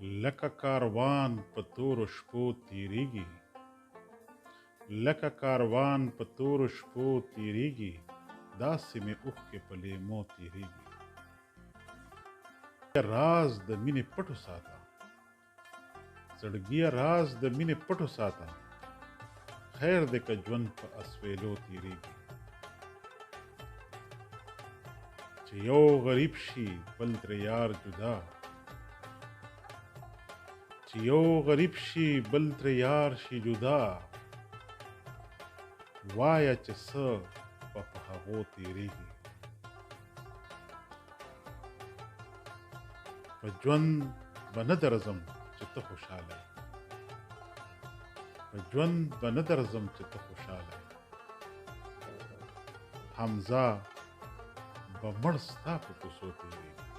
لکه کاروان په تورو شپو تیریږي، لکه کاروان په تورو شپو تیریږي، داسې مې اوښکې په لیمو تیریږي. راز د مینې پټو ساته، زړګیه راز د مینې پټو ساته، خیر دی که ژوند په اسویلو تیریږي. چې یو غریب شي بل ترې یار جدا، چې یو غریب شي بل ترې یار شي جدا، وایه چې څه به په هغو تیریږي. په ژوند به نه درځم چې ته خوشحاله یې، په ژوند به نه درځم چې ته خوشحاله یې، حمزه به مړ ستا په کوڅو تیریږي.